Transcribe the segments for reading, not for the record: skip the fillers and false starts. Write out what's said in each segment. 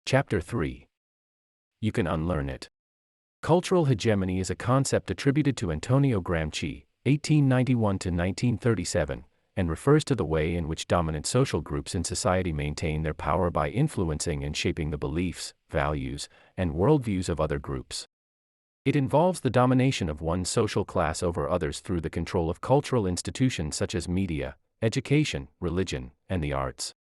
Chapter 3. You can unlearn it. Cultural hegemony is a concept attributed to Antonio Gramsci, 1891–1937, and refers to the way in which dominant social groups in society maintain their power by influencing and shaping the beliefs, values, and worldviews of other groups. It involves the domination of one social class over others through the control of cultural institutions such as media, education, religion, and the arts.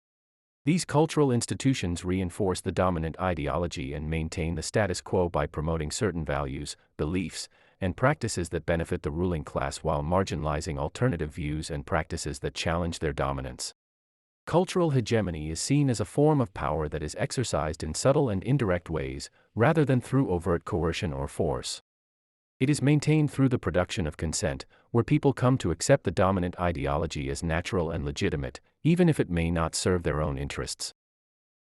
These cultural institutions reinforce the dominant ideology and maintain the status quo by promoting certain values, beliefs, and practices that benefit the ruling class while marginalizing alternative views and practices that challenge their dominance. Cultural hegemony is seen as a form of power that is exercised in subtle and indirect ways, rather than through overt coercion or force. It is maintained through the production of consent, where people come to accept the dominant ideology as natural and legitimate, even if it may not serve their own interests.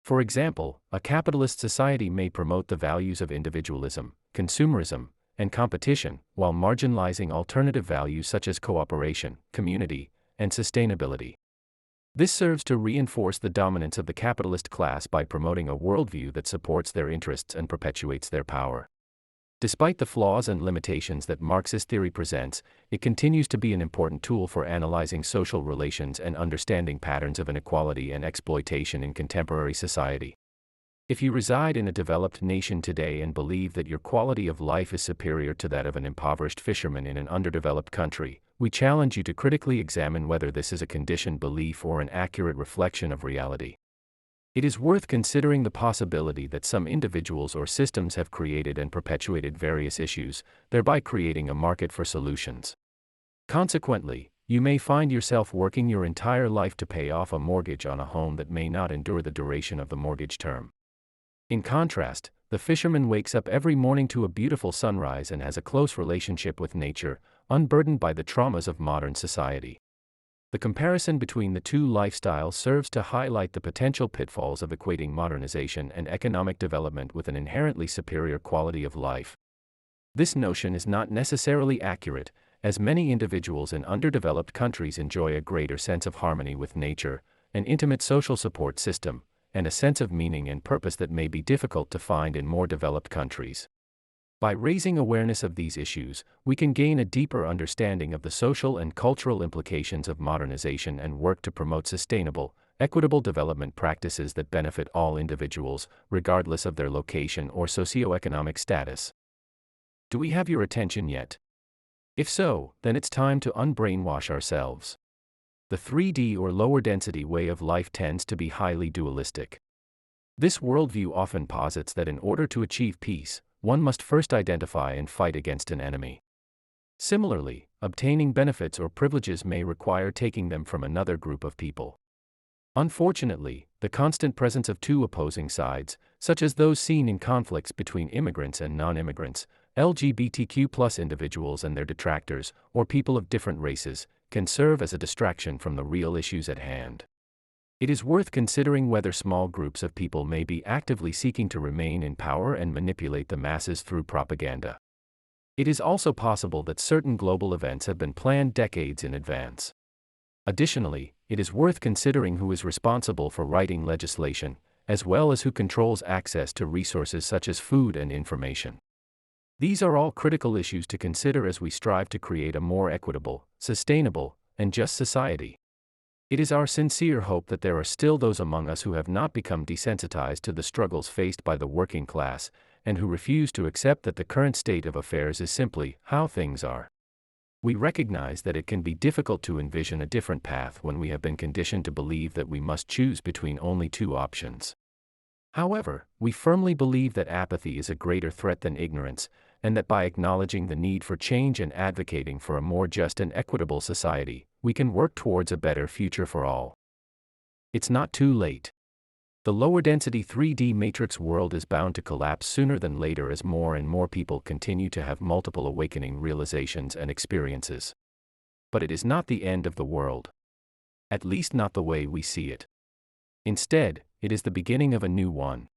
For example, a capitalist society may promote the values of individualism, consumerism, and competition, while marginalizing alternative values such as cooperation, community, and sustainability. This serves to reinforce the dominance of the capitalist class by promoting a worldview that supports their interests and perpetuates their power. Despite the flaws and limitations that Marxist theory presents, it continues to be an important tool for analyzing social relations and understanding patterns of inequality and exploitation in contemporary society. If you reside in a developed nation today and believe that your quality of life is superior to that of an impoverished fisherman in an underdeveloped country, we challenge you to critically examine whether this is a conditioned belief or an accurate reflection of reality. It is worth considering the possibility that some individuals or systems have created and perpetuated various issues, thereby creating a market for solutions. Consequently, you may find yourself working your entire life to pay off a mortgage on a home that may not endure the duration of the mortgage term. In contrast, the fisherman wakes up every morning to a beautiful sunrise and has a close relationship with nature, unburdened by the traumas of modern society. The comparison between the two lifestyles serves to highlight the potential pitfalls of equating modernization and economic development with an inherently superior quality of life. This notion is not necessarily accurate, as many individuals in underdeveloped countries enjoy a greater sense of harmony with nature, an intimate social support system, and a sense of meaning and purpose that may be difficult to find in more developed countries. By raising awareness of these issues, we can gain a deeper understanding of the social and cultural implications of modernization and work to promote sustainable, equitable development practices that benefit all individuals, regardless of their location or socioeconomic status. Do we have your attention yet? If so, then it's time to unbrainwash ourselves. The 3D or lower density way of life tends to be highly dualistic. This worldview often posits that in order to achieve peace, one must first identify and fight against an enemy. Similarly, obtaining benefits or privileges may require taking them from another group of people. Unfortunately, the constant presence of two opposing sides, such as those seen in conflicts between immigrants and non-immigrants, LGBTQ+ individuals and their detractors, or people of different races, can serve as a distraction from the real issues at hand. It is worth considering whether small groups of people may be actively seeking to remain in power and manipulate the masses through propaganda. It is also possible that certain global events have been planned decades in advance. Additionally, it is worth considering who is responsible for writing legislation, as well as who controls access to resources such as food and information. These are all critical issues to consider as we strive to create a more equitable, sustainable, and just society. It is our sincere hope that there are still those among us who have not become desensitized to the struggles faced by the working class, and who refuse to accept that the current state of affairs is simply how things are. We recognize that it can be difficult to envision a different path when we have been conditioned to believe that we must choose between only two options. However, we firmly believe that apathy is a greater threat than ignorance, and that by acknowledging the need for change and advocating for a more just and equitable society, we can work towards a better future for all. It's not too late. The lower-density 3D matrix world is bound to collapse sooner than later as more and more people continue to have multiple awakening realizations and experiences. But it is not the end of the world. At least not the way we see it. Instead, it is the beginning of a new one.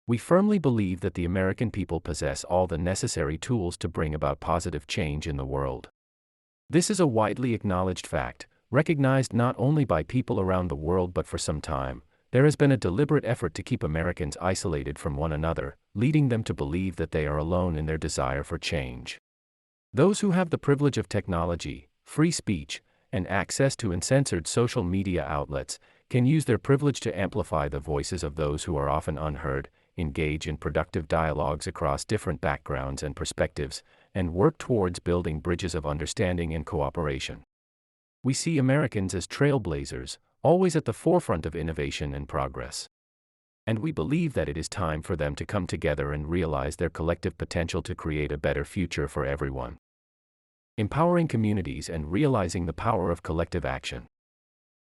We firmly believe that the American people possess all the necessary tools to bring about positive change in the world. This is a widely acknowledged fact, recognized not only by people around the world but for some time, there has been a deliberate effort to keep Americans isolated from one another, leading them to believe that they are alone in their desire for change. Those who have the privilege of technology, free speech, and access to uncensored social media outlets can use their privilege to amplify the voices of those who are often unheard, engage in productive dialogues across different backgrounds and perspectives, and work towards building bridges of understanding and cooperation. We see Americans as trailblazers, always at the forefront of innovation and progress. And we believe that it is time for them to come together and realize their collective potential to create a better future for everyone. Empowering communities and realizing the power of collective action.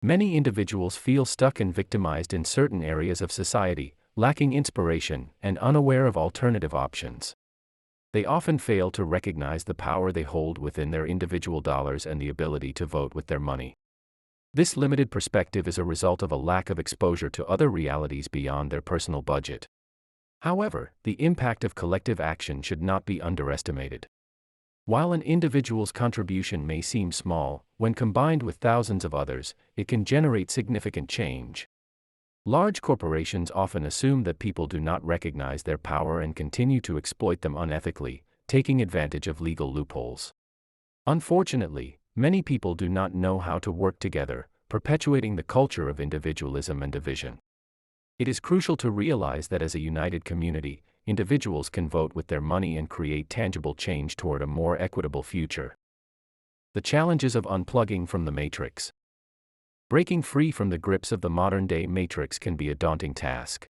Many individuals feel stuck and victimized in certain areas of society, lacking inspiration and unaware of alternative options. They often fail to recognize the power they hold within their individual dollars and the ability to vote with their money. This limited perspective is a result of a lack of exposure to other realities beyond their personal budget. However, the impact of collective action should not be underestimated. While an individual's contribution may seem small, when combined with thousands of others, it can generate significant change. Large corporations often assume that people do not recognize their power and continue to exploit them unethically, taking advantage of legal loopholes. Unfortunately, many people do not know how to work together, perpetuating the culture of individualism and division. It is crucial to realize that as a united community, individuals can vote with their money and create tangible change toward a more equitable future. The challenges of unplugging from the matrix. Breaking free from the grips of the modern-day matrix can be a daunting task.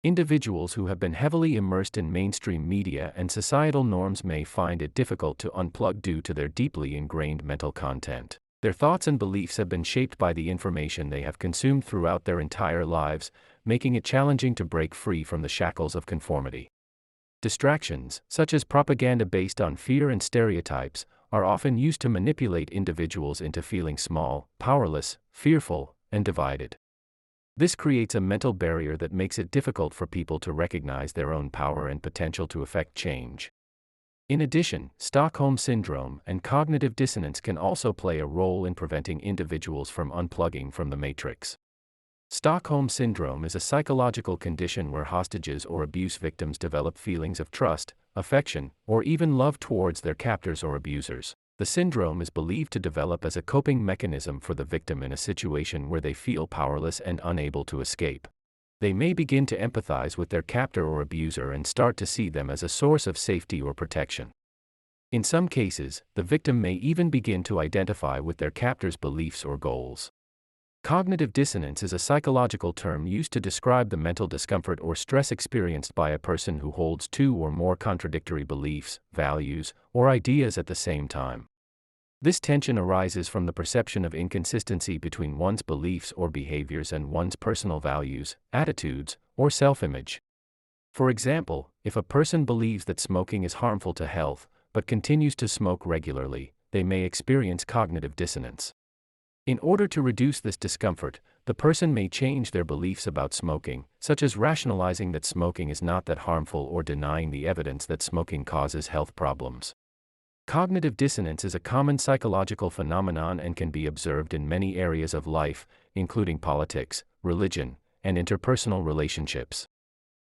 Individuals who have been heavily immersed in mainstream media and societal norms may find it difficult to unplug due to their deeply ingrained mental content. Their thoughts and beliefs have been shaped by the information they have consumed throughout their entire lives, making it challenging to break free from the shackles of conformity. Distractions, such as propaganda based on fear and stereotypes, are often used to manipulate individuals into feeling small, powerless, fearful, and divided. This creates a mental barrier that makes it difficult for people to recognize their own power and potential to effect change. In addition, Stockholm Syndrome and cognitive dissonance can also play a role in preventing individuals from unplugging from the matrix. Stockholm Syndrome is a psychological condition where hostages or abuse victims develop feelings of trust, affection, or even love towards their captors or abusers. The syndrome is believed to develop as a coping mechanism for the victim in a situation where they feel powerless and unable to escape. They may begin to empathize with their captor or abuser and start to see them as a source of safety or protection. In some cases, the victim may even begin to identify with their captor's beliefs or goals. Cognitive dissonance is a psychological term used to describe the mental discomfort or stress experienced by a person who holds two or more contradictory beliefs, values, or ideas at the same time. This tension arises from the perception of inconsistency between one's beliefs or behaviors and one's personal values, attitudes, or self-image. For example, if a person believes that smoking is harmful to health, but continues to smoke regularly, they may experience cognitive dissonance. In order to reduce this discomfort, the person may change their beliefs about smoking, such as rationalizing that smoking is not that harmful or denying the evidence that smoking causes health problems. Cognitive dissonance is a common psychological phenomenon and can be observed in many areas of life, including politics, religion, and interpersonal relationships.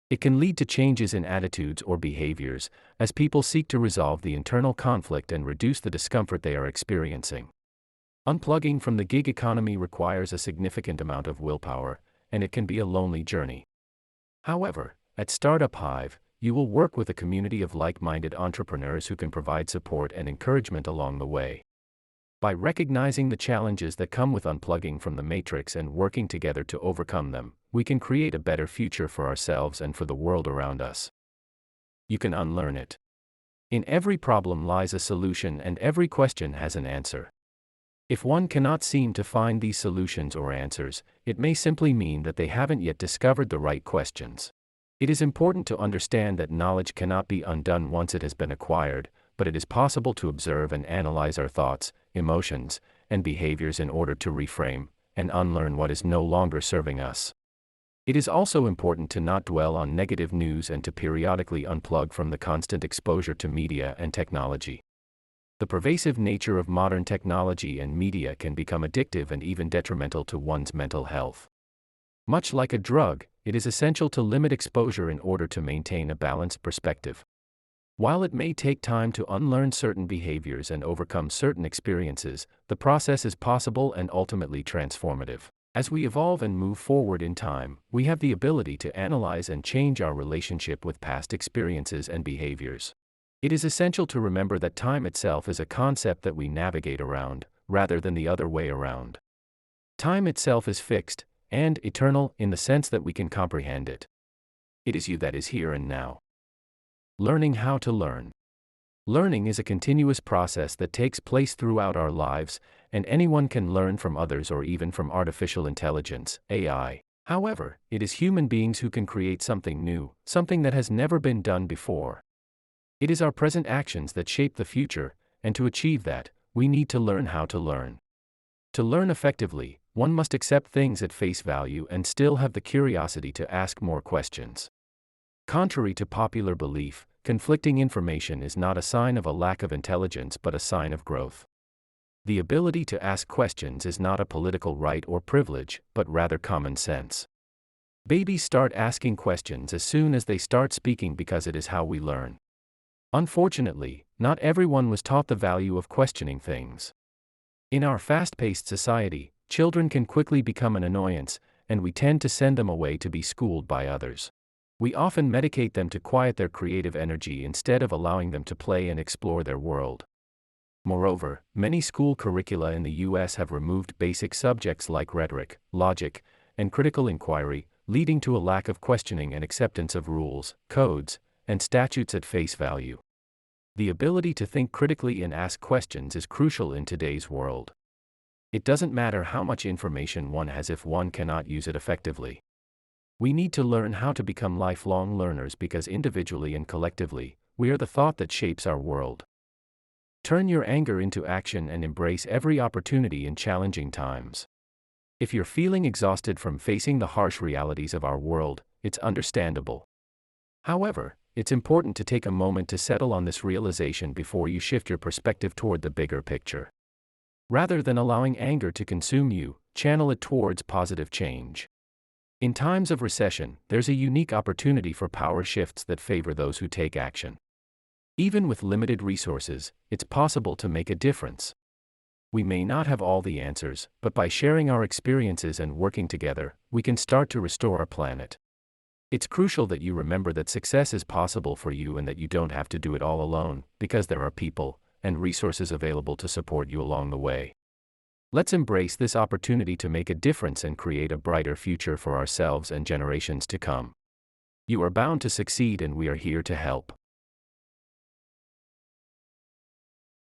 It can lead to changes in attitudes or behaviors, as people seek to resolve the internal conflict and reduce the discomfort they are experiencing. Unplugging from the gig economy requires a significant amount of willpower, and it can be a lonely journey. However, at Startup Hive, you will work with a community of like-minded entrepreneurs who can provide support and encouragement along the way. By recognizing the challenges that come with unplugging from the matrix and working together to overcome them, we can create a better future for ourselves and for the world around us. You can unlearn it. In every problem lies a solution, and every question has an answer. If one cannot seem to find these solutions or answers, it may simply mean that they haven't yet discovered the right questions. It is important to understand that knowledge cannot be undone once it has been acquired, but it is possible to observe and analyze our thoughts, emotions, and behaviors in order to reframe and unlearn what is no longer serving us. It is also important to not dwell on negative news and to periodically unplug from the constant exposure to media and technology. The pervasive nature of modern technology and media can become addictive and even detrimental to one's mental health. Much like a drug, it is essential to limit exposure in order to maintain a balanced perspective. While it may take time to unlearn certain behaviors and overcome certain experiences, the process is possible and ultimately transformative. As we evolve and move forward in time, we have the ability to analyze and change our relationship with past experiences and behaviors. It is essential to remember that time itself is a concept that we navigate around, rather than the other way around. Time itself is fixed and eternal in the sense that we can comprehend it. It is you that is here and now. Learning how to learn. Learning is a continuous process that takes place throughout our lives, and anyone can learn from others or even from artificial intelligence, AI. However, it is human beings who can create something new, something that has never been done before. It is our present actions that shape the future, and to achieve that, we need to learn how to learn. To learn effectively, one must accept things at face value and still have the curiosity to ask more questions. Contrary to popular belief, conflicting information is not a sign of a lack of intelligence but a sign of growth. The ability to ask questions is not a political right or privilege, but rather common sense. Babies start asking questions as soon as they start speaking because it is how we learn. Unfortunately, not everyone was taught the value of questioning things. In our fast-paced society, children can quickly become an annoyance, and we tend to send them away to be schooled by others. We often medicate them to quiet their creative energy instead of allowing them to play and explore their world. Moreover, many school curricula in the U.S. have removed basic subjects like rhetoric, logic, and critical inquiry, leading to a lack of questioning and acceptance of rules, codes, and statutes at face value. The ability to think critically and ask questions is crucial in today's world. It doesn't matter how much information one has if one cannot use it effectively. We need to learn how to become lifelong learners because individually and collectively, we are the thought that shapes our world. Turn your anger into action and embrace every opportunity in challenging times. If you're feeling exhausted from facing the harsh realities of our world, it's understandable. However, it's important to take a moment to settle on this realization before you shift your perspective toward the bigger picture. Rather than allowing anger to consume you, channel it towards positive change. In times of recession, there's a unique opportunity for power shifts that favor those who take action. Even with limited resources, it's possible to make a difference. We may not have all the answers, but by sharing our experiences and working together, we can start to restore our planet. It's crucial that you remember that success is possible for you and that you don't have to do it all alone, because there are people and resources available to support you along the way. Let's embrace this opportunity to make a difference and create a brighter future for ourselves and generations to come. You are bound to succeed and we are here to help.